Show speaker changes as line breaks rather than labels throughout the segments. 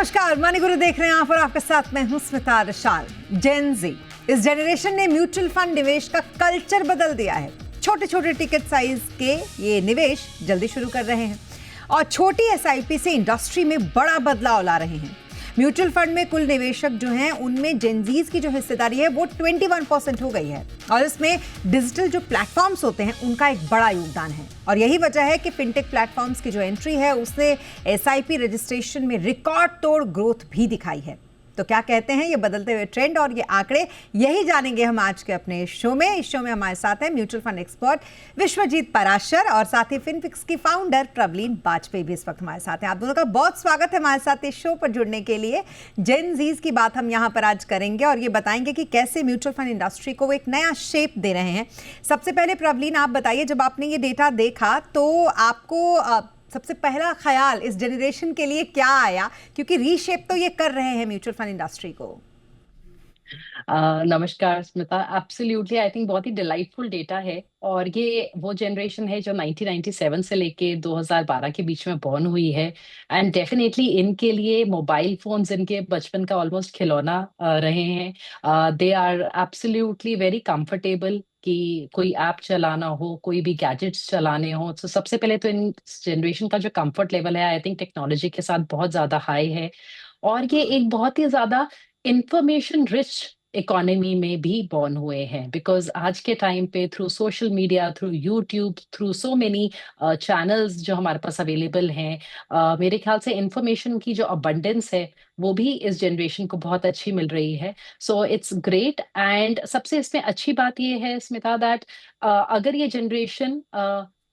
नमस्कार, मनी गुरु देख रहे हैं आप और आपके साथ मैं हूं स्मिता रशाल। जेन जी, इस जनरेशन ने म्यूचुअल फंड निवेश का कल्चर बदल दिया है। छोटे छोटे टिकट साइज के ये निवेश जल्दी शुरू कर रहे हैं और छोटी एसआईपी से इंडस्ट्री में बड़ा बदलाव ला रहे हैं। म्यूचुअल फंड में कुल निवेशक जो हैं उनमें जेनजीज की जो हिस्सेदारी है वो 21% हो गई है और इसमें डिजिटल जो प्लेटफॉर्म्स होते हैं उनका एक बड़ा योगदान है। और यही वजह है कि फिनटेक प्लेटफॉर्म्स की जो एंट्री है उसने एसआईपी रजिस्ट्रेशन में रिकॉर्ड तोड़ ग्रोथ भी दिखाई है। तो क्या कहते हैं ये बदलते हुए ट्रेंड और ये आंकड़े, यही जानेंगे हम आज के अपने शो में। इस शो में हमारे साथ हैं mutual fund expert Vishwajeet Parashar और साथ ही फिनफिक्स की फाउंडर प्रवलीन वाजपेयी भी इस वक्त हमारे साथ हैं। आप दोनों का बहुत स्वागत है हमारे साथ इस शो पर जुड़ने के लिए। जेन जीज की बात हम यहाँ पर आज करेंगे और ये बताएंगे कि कैसे म्यूचुअल फंड इंडस्ट्री को वो एक नया शेप दे रहे हैं। सबसे पहले प्रवलीन आप बताइए, जब आपने ये डेटा देखा तो आपको सबसे पहला ख्याल इस जनरेशन के लिए क्या आया, क्योंकि रीशेप तो ये कर रहे हैं म्यूचुअल फंड इंडस्ट्री को।
नमस्कार स्मिता, एब्सोल्युटली आई थिंक बहुत ही डिलाइटफुल डेटा है और ये वो जनरेशन है जो 1997 से लेके 2012 के बीच में बॉर्न हुई है एंड डेफिनेटली इनके लिए मोबाइल फोन्स इनके बचपन का ऑलमोस्ट खिलौना रहे हैं। They are absolutely very comfortable कि कोई ऐप चलाना हो, कोई भी गैजेट्स चलाने हो, तो सबसे पहले तो इन जनरेशन का जो कंफर्ट लेवल है आई थिंक टेक्नोलॉजी के साथ बहुत ज्यादा हाई है और ये एक बहुत ही ज्यादा इंफॉर्मेशन रिच इकोनॉमी में भी बॉर्न हुए हैं बिकॉज आज के टाइम पे through social media, through YouTube, through so many channels जो हमारे पास अवेलेबल हैं, मेरे ख्याल से इंफॉर्मेशन की जो अबंडेंस है वो भी इस जनरेशन को बहुत अच्छी मिल रही है। सो इट्स ग्रेट एंड सबसे इसमें अच्छी बात ये है स्मिता दैट अगर ये जनरेशन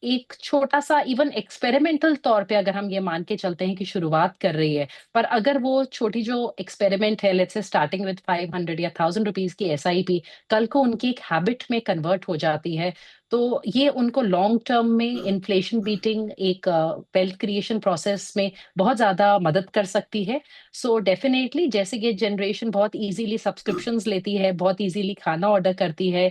एक छोटा सा इवन एक्सपेरिमेंटल तौर पे अगर हम ये मान के चलते हैं कि शुरुआत कर रही है, पर अगर वो छोटी जो एक्सपेरिमेंट है, लेट्स से स्टार्टिंग विद 500 या 1000 रुपीज की एसआईपी कल को उनकी एक हैबिट में कन्वर्ट हो जाती है, तो ये उनको लॉन्ग टर्म में इन्फ्लेशन बीटिंग एक वेल्थ क्रिएशन प्रोसेस में बहुत ज्यादा मदद कर सकती है। सो डेफिनेटली जैसे ये जनरेशन बहुत इजीली सब्सक्रिप्शंस लेती है, बहुत इजीली खाना ऑर्डर करती है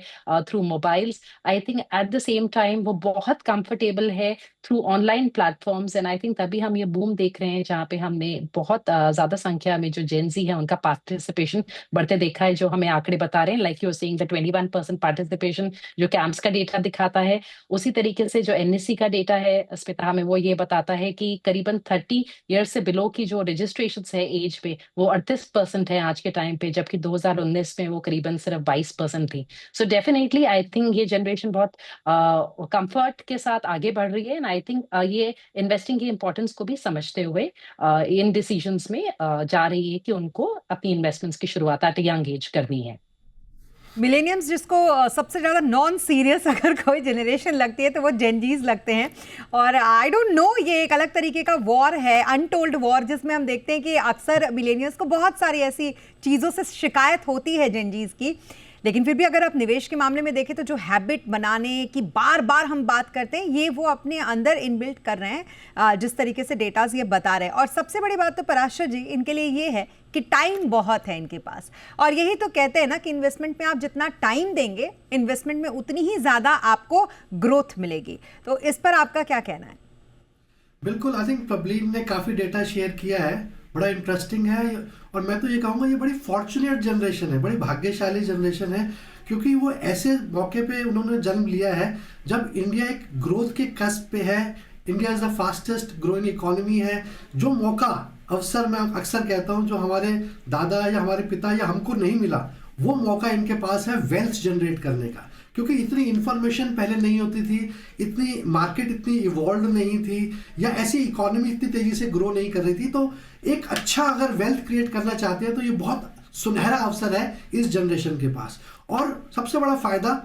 through mobiles, I think at the same time वो बहुत कंफर्टेबल है through online platforms and I think तभी हम ये बूम देख रहे हैं जहाँ पे हमने बहुत ज्यादा संख्या में जो जेनजी है उनका पार्टिसिपेशन बढ़ते देखा है, जो हमें आंकड़े बता रहे हैं like you saying the 21% participation जो कैम्स का डेटा दिखाता है। उसी तरीके से जो एनएससी का डेटा है स्मिता हमें वो ये बताता है कि करीबन 30 ईयर्स से बिलो की जो रजिस्ट्रेशन है एज पे वो 38% है आज के टाइम पे, जबकि 2019 में वो करीबन सिर्फ 22% थी। सो डेफिनेटली आई थिंक ये जनरेशन बहुत कंफर्ट के साथ आगे बढ़ रही है एंड आई थिंक ये इन्वेस्टिंग की इंपॉर्टेंस को भी समझते हुए इन डिसीजंस में जा रही है कि उनको अपनी इन्वेस्टमेंट्स की शुरुआत एट यंग एज करनी है।
मिलेनियम्स जिसको सबसे ज़्यादा नॉन सीरियस अगर कोई जनरेशन लगती है तो वो जेनजीज लगते हैं और आई डोंट नो, ये एक अलग तरीके का वॉर है, अनटोल्ड वॉर, जिसमें हम देखते हैं कि अक्सर मिलेनियल्स को बहुत सारी ऐसी चीज़ों से शिकायत होती है जेनजीज की। लेकिन फिर भी अगर आप निवेश के मामले में देखें तो जो हैबिट बनाने की बार बार हम बात करते हैं ये वो अपने अंदर इनबिल्ट कर रहे हैं, जिस तरीके से डेटाज ये बता रहे हैं। और सबसे बड़ी बात तो पराशर जी इनके लिए ये है कि टाइम बहुत है इनके पास और यही तो कहते हैं ना कि इन्वेस्टमेंट में आप जितना टाइम देंगे इन्वेस्टमेंट में उतनी ही ज़्यादा आपको ग्रोथ मिलेगी। तो इस पर आपका क्या कहना है?
बिल्कुल, आई थिंक प्रवलीन ने काफ़ी डेटा शेयर किया है, बड़ा इंटरेस्टिंग है और मैं तो ये कहूँगा ये बड़ी फॉर्चुनेट जनरेशन है, बड़ी भाग्यशाली जनरेशन है क्योंकि वो ऐसे मौके पे उन्होंने जन्म लिया है जब इंडिया एक ग्रोथ के कस्प पे है। India is the fastest growing economy है। जो मौका अवसर मैं अक्सर कहता हूँ जो हमारे दादा या हमारे पिता या हमको नहीं मिला, वो मौका इनके पास है वेल्थ जनरेट करने का, क्योंकि इतनी इंफॉर्मेशन पहले नहीं होती थी, इतनी मार्केट इतनी इवॉल्व नहीं थी या ऐसी इकोनॉमी इतनी तेजी से ग्रो नहीं कर रही थी। तो एक अच्छा अगर वेल्थ क्रिएट करना चाहते हैं तो ये बहुत सुनहरा अवसर है इस जनरेशन के पास। और सबसे बड़ा फायदा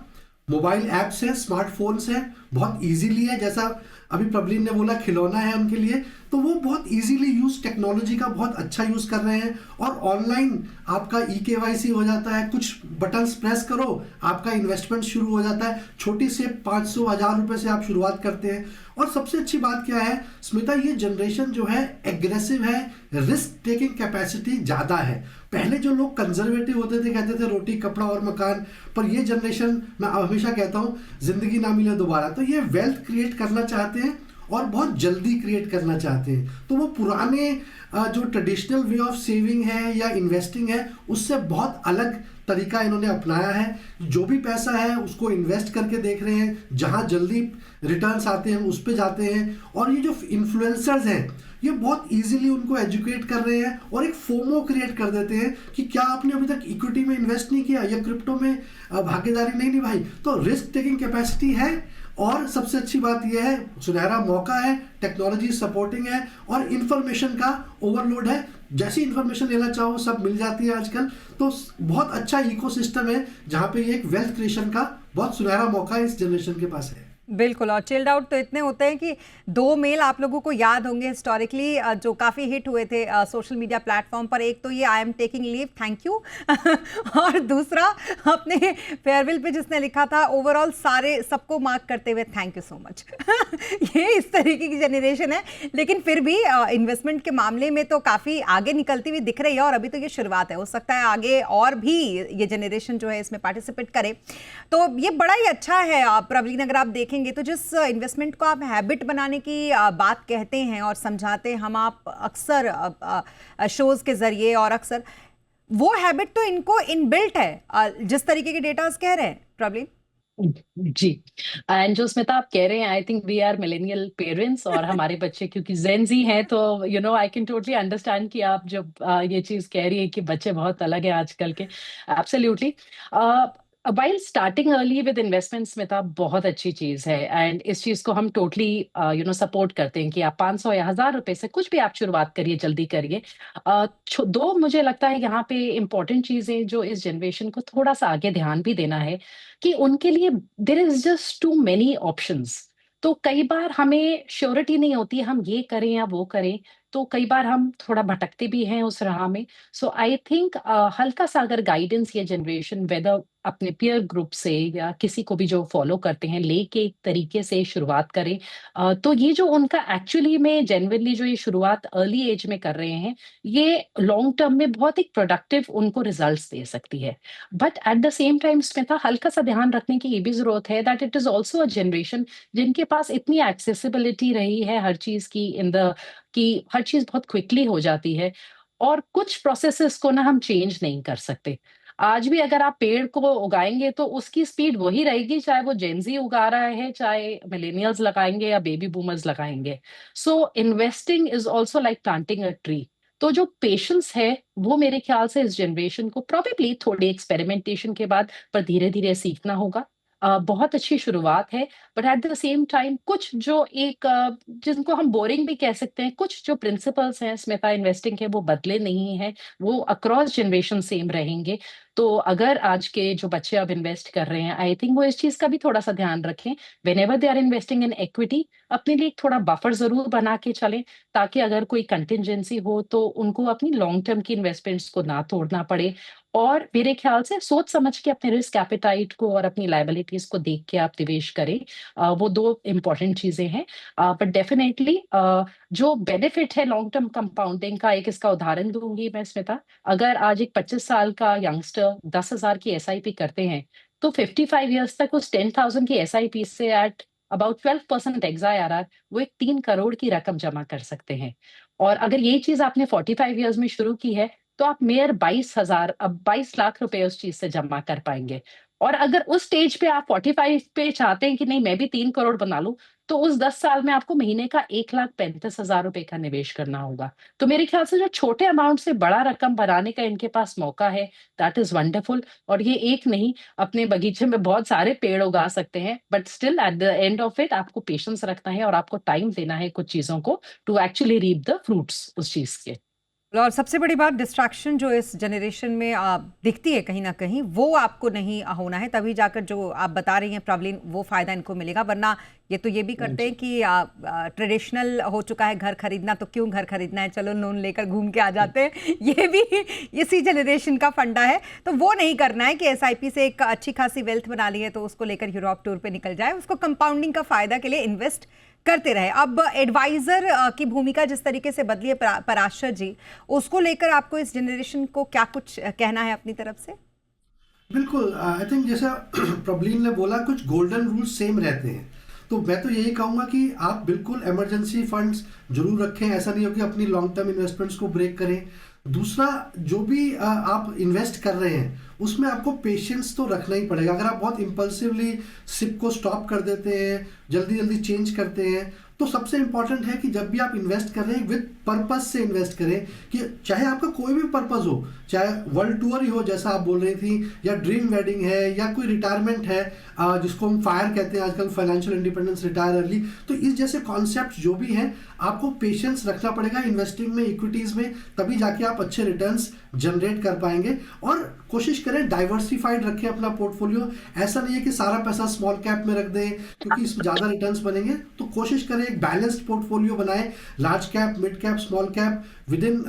मोबाइल ऐप्स है, स्मार्टफोन्स है, बहुत इजीली है, जैसा अभी प्रवलीन ने बोला खिलौना है उनके लिए, तो वो बहुत इजीली यूज, टेक्नोलॉजी का बहुत अच्छा यूज कर रहे हैं और ऑनलाइन आपका ई-केवाईसी हो जाता है, कुछ बटन्स प्रेस करो आपका इन्वेस्टमेंट शुरू हो जाता है। छोटी से 500-1000 रुपए से आप शुरुआत करते हैं। और सबसे अच्छी बात क्या है स्मिता, ये जनरेशन जो है एग्रेसिव है, रिस्क टेकिंग कैपेसिटी ज़्यादा है। पहले जो लोग कंजर्वेटिव होते थे, कहते थे रोटी कपड़ा और मकान, पर ये जनरेशन मैं हमेशा कहता हूँ जिंदगी ना मिले दोबारा, तो ये वेल्थ क्रिएट करना चाहते हैं और बहुत जल्दी क्रिएट करना चाहते हैं, तो वो पुराने जो ट्रेडिशनल वे ऑफ सेविंग है या इन्वेस्टिंग है उससे बहुत अलग तरीका इन्होंने अपनाया है। जो भी पैसा है उसको इन्वेस्ट करके देख रहे हैं, जहां जल्दी रिटर्न्स आते हैं उस पे जाते हैं। और ये जो इन्फ्लुएंसर्स हैं ये बहुत इजीली उनको एजुकेट कर रहे हैं और एक फोमो क्रिएट कर देते हैं कि क्या आपने अभी तक इक्विटी में इन्वेस्ट नहीं किया या क्रिप्टो में भागीदारी नहीं निभाई, तो रिस्क टेकिंग कैपेसिटी है। और सबसे अच्छी बात यह है, सुनहरा मौका है, टेक्नोलॉजी सपोर्टिंग है और इंफॉर्मेशन का ओवरलोड है। जैसी इंफॉर्मेशन लेना चाहो सब मिल जाती है आजकल। तो बहुत अच्छा इकोसिस्टम है जहां पे ये एक वेल्थ क्रिएशन का बहुत सुनहरा मौका इस जनरेशन के पास है।
बिल्कुल। और चिल्ड आउट तो इतने होते हैं कि 2 मेल आप लोगों को याद होंगे हिस्टोरिकली जो काफ़ी हिट हुए थे सोशल मीडिया प्लेटफॉर्म पर। एक तो ये I am taking leave, thank you और दूसरा अपने फेयरवेल पे जिसने लिखा था ओवरऑल सारे सबको मार्क करते हुए थैंक यू सो मच। ये इस तरीके की जनरेशन है, लेकिन फिर भी इन्वेस्टमेंट के मामले में तो काफ़ी आगे निकलती हुई दिख रही है। और अभी तो ये शुरुआत है, हो सकता है आगे और भी ये जनरेशन जो है इसमें पार्टिसिपेट करे, तो ये बड़ा ही अच्छा है। प्रवीण, अगर आप देखें तो जिस इन्वेस्टमेंट को आप हैबिट बनाने की बात कहते हैं और समझाते हैं हम आप अक्सर शोज के जरिए, और अक्सर वो हैबिट तो इनको इनबिल्ट है जिस तरीके के डेटा कह रहे हैं प्रवीण।
जी। एंड जो स्मिता आप कह रहे हैं, I think we are millennial parents और हमारे बच्चे क्योंकि जेन जी हैं, तो आई कैन टोटली अंडरस्टैंड कि आप जब ये चीज कह रही है कि बच्चे बहुत अलग है आजकल के। Absolutely. While starting early with investment, Smita, बहुत अच्छी चीज है एंड इस चीज को हम टोटली सपोर्ट करते हैं कि आप 500 या 1000 रुपए से कुछ भी आप शुरुआत करिए, जल्दी करिए। दो मुझे लगता है यहाँ पे इम्पोर्टेंट चीजें जो इस जनरेशन को थोड़ा सा आगे ध्यान भी देना है कि उनके लिए there is just too many options. तो कई बार हमें श्योरिटी नहीं होती हम ये करें या वो करें, तो कई बार हम थोड़ा भटकते भी हैं उस राह में। सो आई थिंक हल्का सा अगर गाइडेंस ये जनरेशन वेदर अपने पीयर ग्रुप से या किसी को भी जो फॉलो करते हैं लेके एक तरीके से शुरुआत करें, तो ये जो उनका एक्चुअली में जेन्युइनली जो ये शुरुआत अर्ली एज में कर रहे हैं, ये लॉन्ग टर्म में बहुत एक प्रोडक्टिव उनको रिजल्ट्स दे सकती है। But at the same time Smita, हल्का सा ध्यान रखने की ये भी जरूरत है that it is also a generation जिनके पास इतनी एक्सेसिबिलिटी रही है हर चीज की कि हर चीज बहुत क्विकली हो जाती है और कुछ प्रोसेसेस को ना हम चेंज नहीं कर सकते। आज भी अगर आप पेड़ को उगाएंगे तो उसकी स्पीड वही रहेगी, चाहे वो जेनजी उगा रहा है, चाहे मिलेनियल्स लगाएंगे या बेबी बूमर्स लगाएंगे। सो investing is also like planting a tree. तो जो पेशेंस है वो मेरे ख्याल से इस जनरेशन को प्रोबेबली थोड़ी एक्सपेरिमेंटेशन के बाद पर धीरे धीरे सीखना होगा। बहुत अच्छी शुरुआत है, but at the same time कुछ जो एक जिनको हम बोरिंग भी कह सकते हैं, कुछ जो प्रिंसिपल्स हैं स्मिता इन्वेस्टिंग के वो बदले नहीं हैं, वो अक्रॉस जनरेशन सेम रहेंगे। तो अगर आज के जो बच्चे अब इन्वेस्ट कर रहे हैं, आई थिंक वो इस चीज का भी थोड़ा सा ध्यान रखें। Whenever they are investing in equity, अपने लिए एक थोड़ा बफर जरूर बना के चलें, ताकि अगर कोई कंटिजेंसी हो तो उनको अपनी लॉन्ग टर्म की इन्वेस्टमेंट्स को ना तोड़ना पड़े। और मेरे ख्याल से सोच समझ के अपने रिस्क एपेटाइट को और अपनी लायबिलिटीज को देख के आप निवेश करें। वो 2 इंपॉर्टेंट चीजें हैं। बट डेफिनेटली जो बेनिफिट है लॉन्ग टर्म कंपाउंडिंग का, एक इसका उदाहरण दूंगी मैं स्मिता। अगर आज एक 25 साल का यंगस्टर 10,000 की एसआईपी करते हैं, तो 55 ईयर्स तक उस 10,000 की एसआईपी से एट अबाउट 12% XIRR वो एक 3 करोड़ की रकम जमा कर सकते हैं। और अगर ये चीज आपने 45 ईयर्स में शुरू की है, तो आप मेयर 22 लाख रुपए उस चीज से जमा कर पाएंगे। और अगर उस स्टेज पे आप 45 पे चाहते हैं कि नहीं मैं भी 3 करोड़ बना लूं, तो उस 10 साल में आपको महीने का 1,35,000 रुपए का निवेश करना होगा। तो मेरे ख्याल से जो छोटे अमाउंट से बड़ा रकम बनाने का इनके पास मौका है, दैट इज वंडरफुल। और ये एक नहीं, अपने बगीचे में बहुत सारे पेड़ उगा सकते हैं, but still at the end of it आपको पेशेंस रखना है और आपको टाइम देना है कुछ चीजों को to actually reap the fruits उस चीज के।
और सबसे बड़ी बात, डिस्ट्रैक्शन जो इस जनरेशन में दिखती है कहीं ना कहीं, वो आपको नहीं होना है, तभी जाकर जो आप बता रही हैं प्रॉब्लम वो फ़ायदा इनको मिलेगा। वरना ये तो ये भी करते हैं कि ट्रेडिशनल हो चुका है घर खरीदना, तो क्यों घर खरीदना है, चलो लोन लेकर घूम के आ जाते हैं। ये भी इसी जनरेशन का फंडा है। तो वो नहीं करना है कि एसआईपी से एक अच्छी खासी वेल्थ बना ली है तो उसको लेकर यूरोप टूर पे निकल जाए, उसको कंपाउंडिंग का फ़ायदा के लिए इन्वेस्ट करते रहे। अब एडवाइजर की भूमिका जिस तरीके से बदली है पराशर जी, उसको लेकर आपको इस जनरेशन को क्या कुछ कहना है अपनी तरफ से?
बिल्कुल, आई थिंक जैसा प्रॉब्लम ने बोला, कुछ गोल्डन रूल्स सेम रहते हैं। तो मैं तो यही कहूँगा कि आप बिल्कुल इमरजेंसी फंड्स जरूर रखें, ऐसा नहीं हो कि अपनी लॉन्ग टर्म इन्वेस्टमेंट्स को ब्रेक करें। दूसरा, जो भी आप इन्वेस्ट कर रहे हैं उसमें आपको पेशेंस तो रखना ही पड़ेगा। अगर आप बहुत इम्पल्सिवली सिप को स्टॉप कर देते हैं, जल्दी जल्दी चेंज करते हैं, तो सबसे इंपॉर्टेंट है कि जब भी आप इन्वेस्ट कर रहे हैं विद पर्पस से इन्वेस्ट करें, कि चाहे आपका कोई भी पर्पस हो, चाहे वर्ल्ड टूर ही हो जैसा आप बोल रही थी, या ड्रीम वेडिंग है, या कोई रिटायरमेंट है जिसको हम फायर कहते हैं आजकल, फाइनेंशियल इंडिपेंडेंस, रिटायर अर्ली। तो इस जैसे कॉन्सेप्ट जो भी हैं, आपको पेशेंस रखना पड़ेगा इन्वेस्टिंग में, इक्विटीज में, तभी जाके आप अच्छे रिटर्न्स जनरेट कर पाएंगे। और कोशिश करें डाइवर्सिफाइड रखें अपना पोर्टफोलियो। ऐसा नहीं है कि सारा पैसा स्मॉल कैप में रख दें क्योंकि इसमें ज़्यादा रिटर्न्स बनेंगे। तो कोशिश करें एक बैलेंस्ड पोर्टफोलियो बनाएं, large cap, mid cap, small cap, with in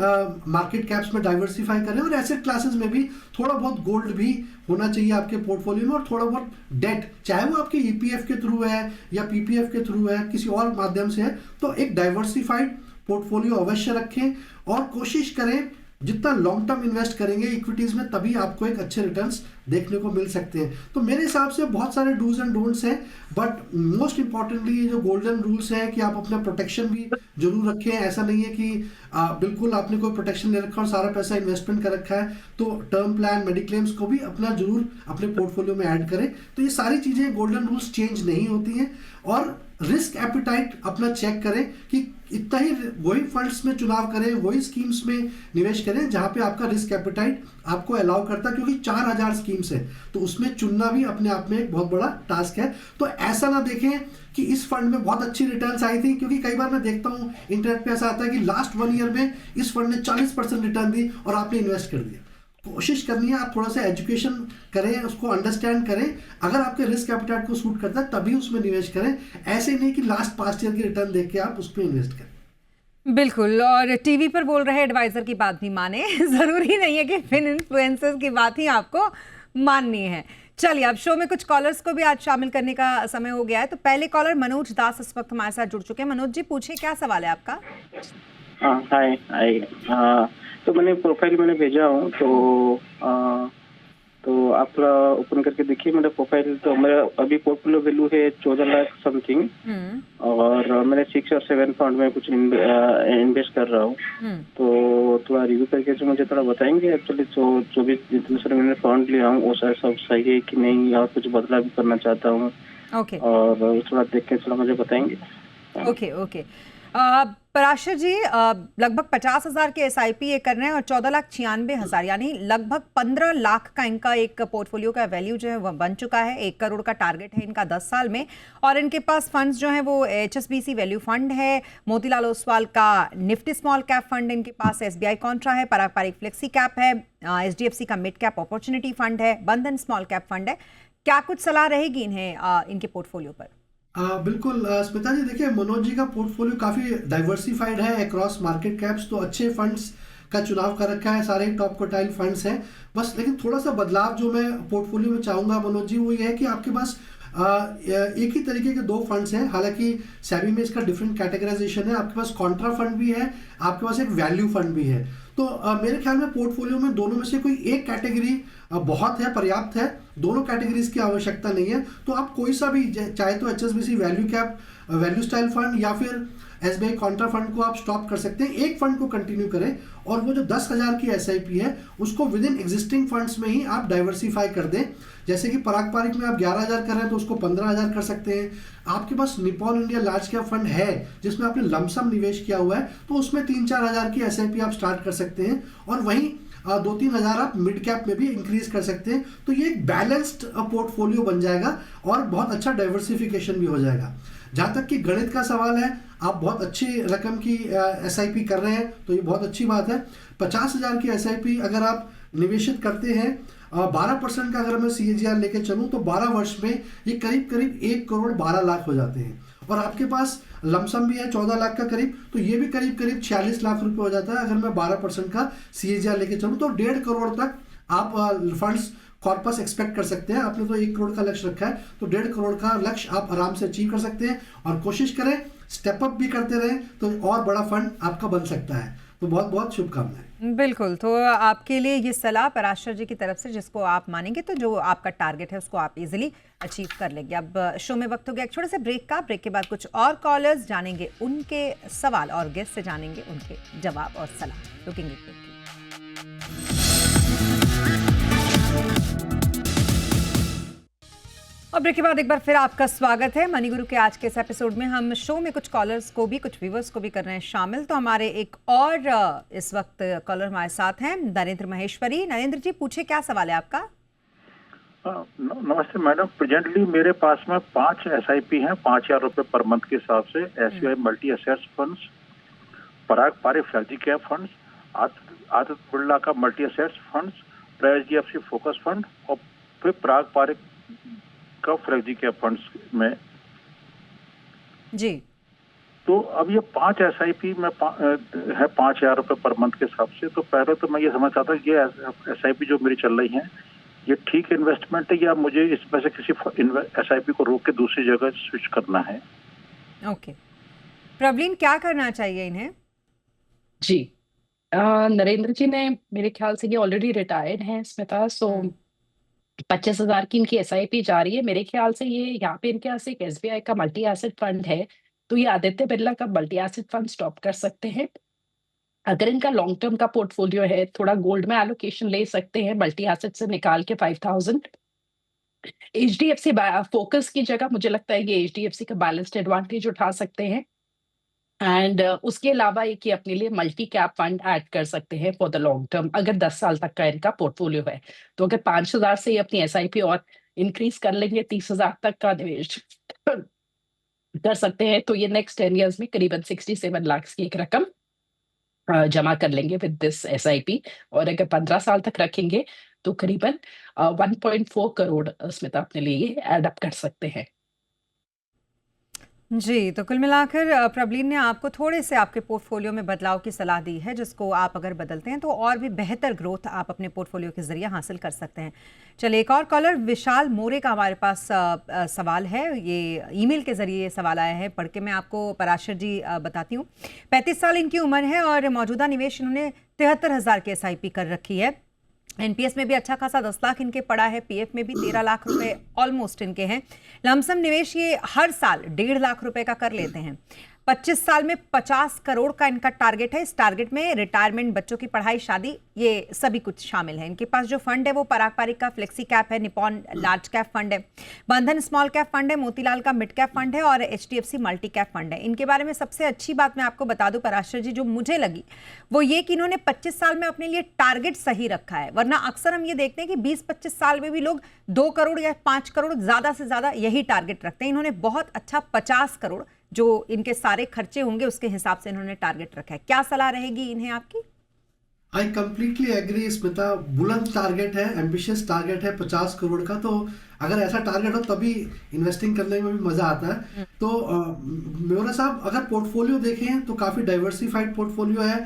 market caps में डाइवर्सिफाई करें। और एसेट क्लासेस में भी थोड़ा बहुत गोल्ड भी होना चाहिए आपके पोर्टफोलियो में, और थोड़ा बहुत डेट, चाहे वो आपके ईपीएफ के थ्रू है या पीपीएफ के थ्रू है, किसी और माध्यम से है, तो एक डाइवर्सिफाइड पोर्टफोलियो अवश्य रखें। और कोशिश करें जितना लॉन्ग टर्म इन्वेस्ट करेंगे इक्विटीज में, तभी आपको एक अच्छे रिटर्न्स देखने को मिल सकते हैं। तो मेरे हिसाब से बहुत सारे डूज एंड डोंट्स हैं, बट मोस्ट इंपॉर्टेंटली ये जो गोल्डन रूल्स है कि आप अपना प्रोटेक्शन भी जरूर रखें। ऐसा नहीं है कि बिल्कुल आपने कोई प्रोटेक्शन ले रखा और सारा पैसा इन्वेस्टमेंट कर रखा है, तो टर्म प्लान, मेडिक्लेम्स को भी अपना जरूर अपने पोर्टफोलियो में ऐड करें। तो ये सारी चीजें, गोल्डन रूल्स चेंज नहीं होती हैं। और रिस्क एपिटाइट अपना चेक करें कि इतना ही, वही फंड्स में चुनाव करें, वही स्कीम्स में निवेश करें जहां पे आपका रिस्क एपिटाइट आपको अलाउ करता है, क्योंकि 4000 स्कीम्स है, तो उसमें चुनना भी अपने आप में एक बहुत बड़ा टास्क है। तो ऐसा ना देखें कि इस फंड में बहुत अच्छी रिटर्न्स आई थी, क्योंकि कई बार मैं देखता हूं इंटरनेट पे ऐसा आता है कि लास्ट 1 ईयर में इस फंड ने 40% रिटर्न दी और आपने इन्वेस्ट कर दिया। कोशिश करनी है आप थोड़ा सा एजुकेशन करें, उसको अंडरस्टैंड करें, अगर आपके रिस्क एपिटाइट को सूट करता है तभी उसमें निवेश करें। ऐसे नहीं कि लास्ट 5 ईयर की रिटर्न देख के आप उसमें इन्वेस्ट करें।
बिल्कुल, और टीवी पर बोल रहे एडवाइजर की बात भी माने। जरूरी नहीं है कि फिन इन्फ्लुएंसर्स की बात ही आपको माननी है। चलिए, अब शो में कुछ कॉलर्स को भी आज शामिल करने का समय हो गया है। तो पहले कॉलर मनोज दास इस वक्त हमारे साथ जुड़ चुके हैं। मनोज जी, पूछिए, क्या सवाल है आपका?
हाय। तो मैंने प्रोफाइल भेजा हूँ, तो आप थोड़ा ओपन करके देखिए मेरा प्रोफाइल। तो मेरा अभी पोर्टफोलियो वैल्यू है 14 लाख समथिंग, और मैंने 6 और 7 फंड में कुछ इन्वेस्ट कर रहा हूँ। तो थोड़ा रिव्यू करके जो मुझे थोड़ा बताएंगे एक्चुअली, तो जो भी जितने सारे मैंने फंड लिया हूँ वो सब सही है कि नहीं, या कुछ बदलाव भी करना चाहता हूँ।
ओके,
और थोड़ा देख के थोड़ा मुझे बताएंगे।
ओके। पराशर जी, लगभग 50,000 के SIP ये कर रहे हैं और 14,96,000, यानी लगभग 15 लाख का इनका एक पोर्टफोलियो का वैल्यू जो है वह बन चुका है। 1 करोड़ का टारगेट है इनका 10 साल में। और इनके पास फंड्स जो हैं वो HSBC वैल्यू फंड है, मोतीलाल ओसवाल का निफ्टी स्मॉल कैप फंड इनके पास, SBI कॉन्ट्रा है, पारंपरिक फ्लेक्सी कैप है, HDFC का मिड कैप अपॉर्चुनिटी फंड है, बंधन स्मॉल कैप फंड है। क्या कुछ सलाह रहेगी इन्हें इनके पोर्टफोलियो पर?
बिल्कुल स्मिता जी, देखिए मनोज जी का पोर्टफोलियो काफ़ी डाइवर्सिफाइड है अक्रॉस मार्केट कैप्स, तो अच्छे फंड्स का चुनाव कर रखा है, सारे टॉप क्वार्टाइल फंड्स हैं बस। लेकिन थोड़ा सा बदलाव जो मैं पोर्टफोलियो में चाहूँगा मनोज जी, वो ये है कि आपके पास एक ही तरीके के 2 फंड्स हैं। हालांकि सेबी में इसका डिफरेंट कैटेगराइजेशन है। आपके पास कॉन्ट्रा फंड भी है, आपके पास एक वैल्यू फंड भी है। तो मेरे ख्याल में पोर्टफोलियो में दोनों में से कोई एक कैटेगरी बहुत है, पर्याप्त है। दोनों कैटेगरीज की आवश्यकता नहीं है। तो आप कोई सा भी, चाहे तो HSBC value cap value style fund या फिर SBI कॉन्ट्रा फंड को आप स्टॉप कर सकते हैं, एक फंड को कंटिन्यू करें, और वो जो 10,000 की SIP है उसको विद इन एग्जिस्टिंग फंड्स में ही आप डाइवर्सिफाई कर दें। जैसे कि पारंपरिक में आप 11,000 कर रहे हैं तो उसको 15,000 कर सकते हैं। आपके पास Nippon India large cap fund है जिसमें आपने लमसम निवेश किया हुआ है, तो उसमें 3-4 हज़ार की SIP आप स्टार्ट कर सकते हैं, और वहीं 2-3 हज़ार आप मिड कैप में भी इंक्रीज कर सकते हैं। तो ये एक बैलेंस्ड पोर्टफोलियो बन जाएगा और बहुत अच्छा डाइवर्सिफिकेशन भी हो जाएगा। जहाँ तक कि गणित का सवाल है, आप बहुत अच्छी रकम की SIP कर रहे हैं, तो ये बहुत अच्छी बात है। 50,000 की SIP अगर आप निवेशित करते हैं, 12% का अगर मैं CAGR लेके चलूँ तो 12 वर्ष में ये करीब 1 करोड़ 12 लाख हो जाते हैं। और आपके पास लमसम भी है 14 लाख का करीब, तो ये भी करीब 46 लाख रुपए हो जाता है। अगर मैं 12% का CAGR लेके चलूँ तो 1.5 करोड़ तक आप फंड्स कॉर्पस एक्सपेक्ट कर सकते हैं। आपने तो 1 करोड़ का लक्ष्य रखा है, तो 1.5 करोड़ का लक्ष्य आप आराम से अचीव कर सकते हैं। और कोशिश करें, स्टेप अप भी करते रहें, तो और बड़ा फंड आपका बन सकता है। तो बहुत बहुत शुभकामनाएं।
बिल्कुल, तो आपके लिए ये सलाह पराशर जी की तरफ से, जिसको आप मानेंगे तो जो आपका टारगेट है उसको आप इजीली अचीव कर लेंगे। अब शो में वक्त हो गया एक छोटे से ब्रेक का। ब्रेक के बाद कुछ और कॉलर्स जानेंगे उनके सवाल और गेस्ट से जानेंगे उनके जवाब और सलाह। रुकेंगे ब्रेक। और ब्रेक के बाद एक बार फिर आपका स्वागत है मनी गुरु के आज के इस एपिसोड में। हम शो में कुछ कॉलर्स को भी, कुछ व्यूवर्स को भी कर रहे हैं शामिल। तो हमारे एक और इस वक्त कॉलर हमारे साथ हैं, नरेंद्र महेश्वरी। नरेंद्र जी, पूछे क्या सवाल है आपका?
नमस्ते मैडम। प्रेजेंटली मेरे पास में 5 SIP हैं, 5,000 रुपए पर मंथ के हिसाब से। SBI multi assets funds, Parag Parikh flexi cap funds, Aditya Birla का multi assets funds, HDFC focus fund और फिर पराग पारिक का फ्लेक्सी कैप फंड्स में
जी।
तो अब ये 5 SIP में है 5,000 रुपए पर मंथ के हिसाब से। तो पहले तो मैं ये समझ चाहता हूँ ये SIP जो मेरी चल रही है ये ठीक इन्वेस्टमेंट है या मुझे इसमें से किसी SIP को रोक के दूसरी जगह स्विच करना है?
ओके, प्रवीण क्या करना चाहिए इन्हें?
जी, नरेंद्र जी ने, मेरे ख्याल से ये ऑलरेडी रिटायर्ड हैं स्मिता, सो 25,000 की इनकी SIP जा रही है। मेरे ख्याल से ये यहाँ पे इनके पास एक SBI का मल्टी एसेट फंड है, तो ये आदित्य बिरला का मल्टी एसेट फंड स्टॉप कर सकते हैं। अगर इनका लॉन्ग टर्म का पोर्टफोलियो है, थोड़ा गोल्ड में एलोकेशन ले सकते हैं मल्टी एसेट से निकाल के 5,000। HDFC फोकस की जगह मुझे लगता है ये HDFC का बैलेंस्ड एडवांटेज उठा सकते हैं। एंड उसके अलावा एक ये अपने लिए मल्टी कैप फंड ऐड कर सकते हैं फॉर द लॉन्ग टर्म, अगर 10 साल तक का इनका पोर्टफोलियो है। तो अगर 5,000 से ये अपनी SIP और इंक्रीज कर लेंगे, 30,000 तक का निवेश कर सकते हैं, तो ये नेक्स्ट 10 ईयर्स में करीबन 67 लाख की एक रकम जमा कर लेंगे विद दिस SIP। और अगर 15 साल तक रखेंगे तो करीबन 1.4 करोड़ स्मिता अपने लिए ऐड अप कर सकते हैं।
जी, तो कुल मिलाकर प्रवीण ने आपको थोड़े से आपके पोर्टफोलियो में बदलाव की सलाह दी है, जिसको आप अगर बदलते हैं तो और भी बेहतर ग्रोथ आप अपने पोर्टफोलियो के जरिए हासिल कर सकते हैं। चलिए, एक और कॉलर विशाल मोरे का हमारे पास सवाल है। ये ईमेल के जरिए ये सवाल आया है, पढ़ के मैं आपको पराशर जी बताती हूँ। 35 साल इनकी उम्र है और मौजूदा निवेश इन्होंने 73,000 की SIP कर रखी है। NPS में भी अच्छा खासा 10 लाख इनके पड़ा है, PF में भी 13 लाख रुपए ऑलमोस्ट इनके हैं। लमसम निवेश ये हर साल 1.5 लाख रुपए का कर लेते हैं। 25 साल में 50 करोड़ का इनका टारगेट है। इस टारगेट में रिटायरमेंट, बच्चों की पढ़ाई, शादी, ये सभी कुछ शामिल है। इनके पास जो फंड है वो पराग पारिक का फ्लेक्सी कैप है, निपॉन लार्ज कैप फंड है, बंधन स्मॉल कैप फंड है, मोतीलाल का मिड कैप फंड है और HDFC मल्टी कैप फंड है। इनके बारे में सबसे अच्छी बात मैं आपको बता दूं पराशर जी, जो मुझे लगी वो ये कि इन्होंने 25 साल में अपने लिए टारगेट सही रखा है। वरना अक्सर हम ये देखते हैं कि 20-25 साल में भी लोग 2 करोड़ या 5 करोड़ ज्यादा से ज्यादा यही टारगेट रखते हैं। इन्होंने बहुत अच्छा 50 करोड़ जो इनके सारे खर्चे होंगे उसके हिसाब से इन्होंने टारगेट रखा है। क्या सलाह रहेगी इन्हें आपकी?
I completely agree Smita. बुलंद टारगेट है, एम्बिशियस टारगेट है 50 करोड़ का। तो अगर ऐसा टारगेट हो तभी इन्वेस्टिंग करने में भी मजा आता है। तो मेरा साहब, अगर पोर्टफोलियो देखें तो काफ़ी डाइवर्सिफाइड पोर्टफोलियो है,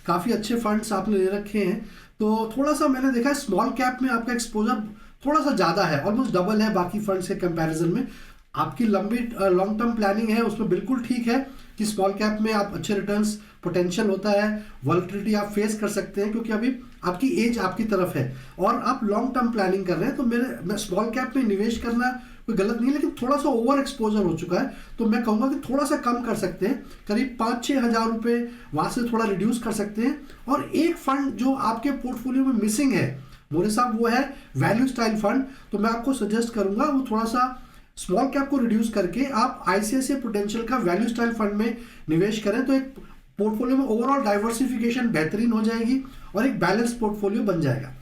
काफ़ी अच्छे फंड्स आपने ले रखे हैं। तो थोड़ा सा मैंने देखा है स्मॉल कैप में आपका एक्सपोजर थोड़ा सा ज़्यादा है, ऑलमोस्ट डबल है बाकी फंड्स के कंपैरिजन में। आपकी लंबी लॉन्ग टर्म प्लानिंग है उसमें बिल्कुल ठीक है कि स्मॉल कैप में आप अच्छे रिटर्न्स पोटेंशियल होता है, वॉलेटिलिटी आप फेस कर सकते हैं क्योंकि अभी आपकी एज आपकी तरफ है और आप लॉन्ग टर्म प्लानिंग कर रहे हैं। तो मैं स्मॉल कैप में निवेश करना कोई गलत नहीं है, लेकिन थोड़ा सा ओवर एक्सपोजर हो चुका है। तो मैं कहूँगा कि थोड़ा सा कम कर सकते हैं, करीब 5-6 हज़ार रुपये वहाँ से थोड़ा रिड्यूस कर सकते हैं। और एक फंड जो आपके पोर्टफोलियो में मिसिंग है मोरे साहब, वो है वैल्यू स्टाइल फंड। तो मैं आपको सजेस्ट करूँगा वो थोड़ा सा स्मॉल कैप को रिड्यूस करके आप ICICI प्रूडेंशियल का वैल्यू स्टाइल फंड में निवेश करें। तो एक पोर्टफोलियो में ओवरऑल डाइवर्सिफिकेशन बेहतरीन हो जाएगी और एक बैलेंस पोर्टफोलियो बन जाएगा।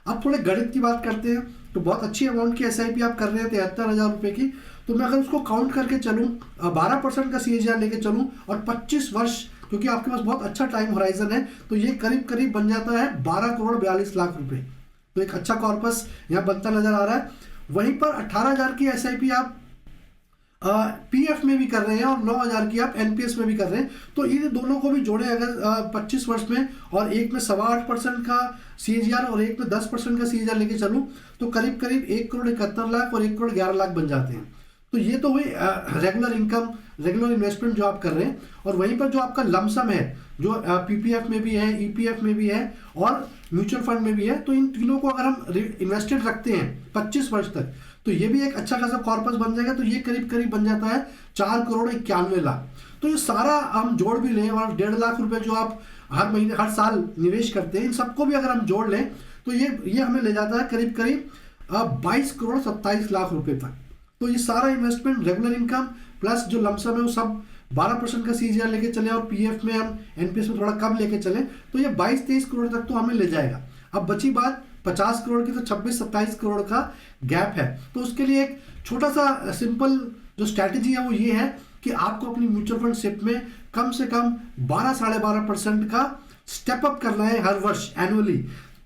अब थोड़े गणित की बात करते हैं। तो बहुत अच्छी अमाउंट की SIP आप कर रहे हैं 73,000 रुपये की। तो मैं अगर उसको काउंट करके चलूँ, 12% का CAGR लेके चलूँ और 25 वर्ष, क्योंकि आपके पास बहुत अच्छा टाइम होराइजन है, तो ये करीब करीब बन जाता है 12 करोड़ 42 लाख रुपये। तो एक अच्छा कॉर्पस यहाँ बनता नजर आ रहा है। वहीं पर 18,000 की SIP आप PF में भी कर रहे हैं और 9,000 की आप NPS में भी कर रहे हैं। तो ये दोनों को भी जोड़े अगर 25 वर्ष में, और एक में 8.25% का CAGR और एक में 10% का CAGR लेके चलूँ, तो करीब करीब 1 करोड़ 71 लाख और 1 करोड़ 11 लाख बन जाते हैं। तो ये तो हुई रेगुलर इनकम, रेगुलर इन्वेस्टमेंट जो आप कर रहे हैं। और वहीं पर जो आपका लमसम है, जो पीपीएफ में भी है, ईपीएफ में भी है और म्यूचुअल फंड में भी है, तो इन तीनों को अगर हम इन्वेस्टेड रखते हैं 25 वर्ष तक, तो ये भी एक अच्छा खासा कॉर्पस बन जाएगा। तो ये करीब करीब बन जाता है 4,91,00,000। तो ये सारा हम जोड़ भी लें और 1.5 लाख रुपए जो आप हर महीने हर साल निवेश करते हैं, इन सबको भी अगर हम जोड़ लें तो ये हमें ले जाता है करीब करीब 22,27,00,000 रुपए तक। तो ये सारा इन्वेस्टमेंट, रेगुलर इनकम प्लस जो लमसम है वो सब 12% का सीजीआर लेके चले और पीएफ में हम एनपीएस में थोड़ा कम लेके चले, तो ये 22-23 करोड़ तक तो हमें ले जाएगा। अब बची बात 50 करोड़ की, तो 26-27 करोड़ का गैप है। तो उसके लिए एक छोटा सा सिंपल जो स्ट्रैटेजी है वो ये है कि आपको अपनी म्यूचुअल फंड सिप में कम से कम 12-12.5% का स्टेप अप करना है हर वर्ष एनुअली।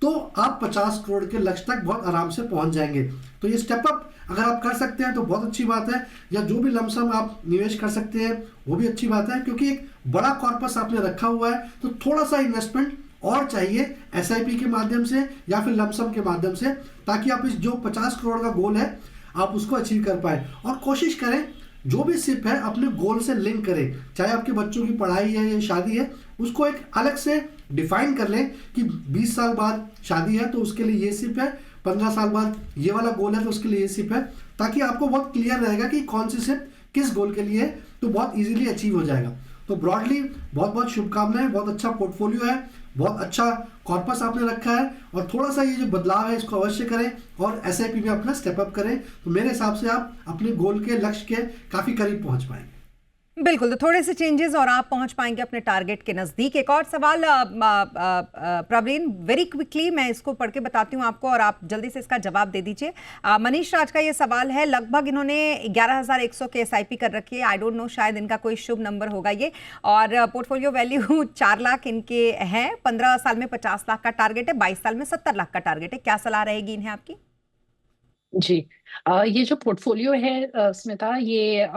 तो आप 50 करोड़ के लक्ष्य तक बहुत आराम से पहुंच जाएंगे। तो ये स्टेप अप अगर आप कर सकते हैं तो बहुत अच्छी बात है, या जो भी लमसम आप निवेश कर सकते हैं वो भी अच्छी बात है, क्योंकि एक बड़ा कॉर्पस आपने रखा हुआ है। तो थोड़ा सा इन्वेस्टमेंट और चाहिए एसआईपी के माध्यम से या फिर लमसम के माध्यम से, ताकि आप इस जो 50 करोड़ का गोल है आप उसको अचीव कर पाए। और कोशिश करें जो भी सिप है अपने गोल से लिंक करें, चाहे आपके बच्चों की पढ़ाई है या शादी है, उसको एक अलग से डिफाइन कर लें कि 20 साल बाद शादी है तो उसके लिए ये सिप है, 15 साल बाद ये वाला गोल है तो उसके लिए ये सिप है, ताकि आपको बहुत क्लियर रहेगा कि कौन सी सिप किस गोल के लिए है, तो बहुत इजीली अचीव हो जाएगा। तो ब्रॉडली बहुत बहुत शुभकामनाएं, बहुत अच्छा पोर्टफोलियो है, बहुत अच्छा कॉर्पस आपने रखा है, और थोड़ा सा ये जो बदलाव है इसको अवश्य करें और एसआईपी में अपना स्टेप अप करें। तो मेरे हिसाब से आप अपने गोल के लक्ष्य के काफी करीब पहुंच पाएंगे।
बिल्कुल, तो थोड़े से चेंजेस और आप पहुंच पाएंगे अपने टारगेट के नज़दीक। एक और सवाल प्रवीण, वेरी क्विकली मैं इसको पढ़ के बताती हूँ आपको और आप जल्दी से इसका जवाब दे दीजिए। मनीष राज का ये सवाल है, लगभग इन्होंने 11,100 के एसआईपी कर रखी है, आई डोंट नो शायद इनका कोई शुभ नंबर होगा ये, और पोर्टफोलियो वैल्यू 4 लाख इनके हैं, 15 साल में 50 लाख का टारगेट है, 22 साल में 70 लाख का टारगेट है। क्या सलाह रहेगी इन्हें आपकी?
जी, ये जो पोर्टफोलियो है स्मिता, ये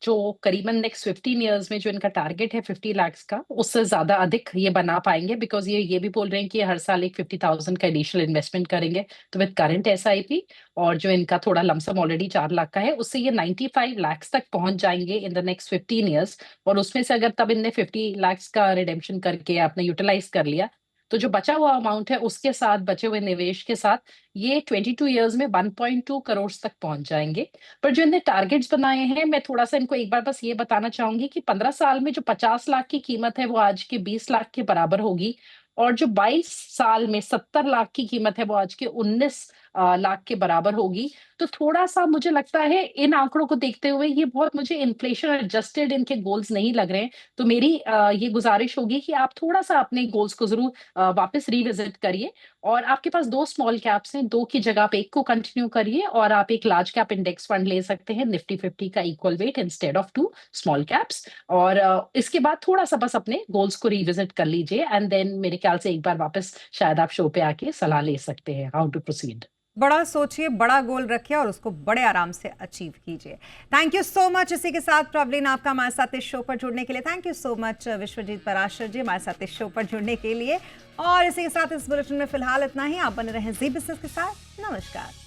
जो करीबन नेक्स्ट 15 इयर्स में जो इनका टारगेट है 50 लाख का, उससे ज्यादा अधिक ये बना पाएंगे, बिकॉज ये भी बोल रहे हैं कि हर साल एक 50,000 का एडिशनल इन्वेस्टमेंट करेंगे। तो विद करंट एसआईपी और जो इनका थोड़ा लमसम ऑलरेडी 4 लाख का है, उससे ये 95 लाख तक पहुंच जाएंगे इन द नेक्स्ट 15 इयर्स। और उसमें से अगर तब इनने 50 लाख का रिडेम्पशन करके आपने यूटिलाइज कर लिया, तो जो बचा हुआ अमाउंट है उसके साथ, बचे हुए निवेश के साथ, ये 22 इयर्स में 1.2 करोड़ तक पहुंच जाएंगे। पर जो इन्हें टारगेट्स बनाए हैं, मैं थोड़ा सा इनको एक बार बस ये बताना चाहूंगी कि 15 साल में जो 50 लाख की कीमत है वो आज के 20 लाख के बराबर होगी, और जो 22 साल में 70 लाख की कीमत है वो आज के 19 लाख के बराबर होगी। तो थोड़ा सा मुझे लगता है इन आंकड़ों को देखते हुए ये बहुत मुझे इन्फ्लेशन एडजस्टेड इनके गोल्स नहीं लग रहे हैं। तो मेरी ये गुजारिश होगी कि आप थोड़ा सा अपने गोल्स को जरूर वापस रिविजिट करिए, और आपके पास 2 स्मॉल कैप्स हैं, 2 की जगह आप 1 को कंटिन्यू करिए, और आप एक लार्ज कैप इंडेक्स फंड ले सकते हैं निफ्टी 50 का equal weight instead of 2 small caps. और इसके बाद थोड़ा सा बस अपने गोल्स को रिविजिट कर लीजिए, एंड देन मेरे ख्याल से एक बार वापस शायद आप शो पे आके सलाह ले सकते हैं हाउ टू प्रोसीड।
बड़ा सोचिए, बड़ा गोल रखिए और उसको बड़े आराम से अचीव कीजिए। Thank you so much. इसी के साथ प्रॉब्लिन आपका हमारे साथ इस शो पर जुड़ने के लिए thank you so much. Vishwajeet Parashar ji हमारे साथ इस शो पर जुड़ने के लिए, और इसी के साथ इस बुलेटिन में फिलहाल इतना ही। आप बने रहें जी बिजनेस के साथ। नमस्कार।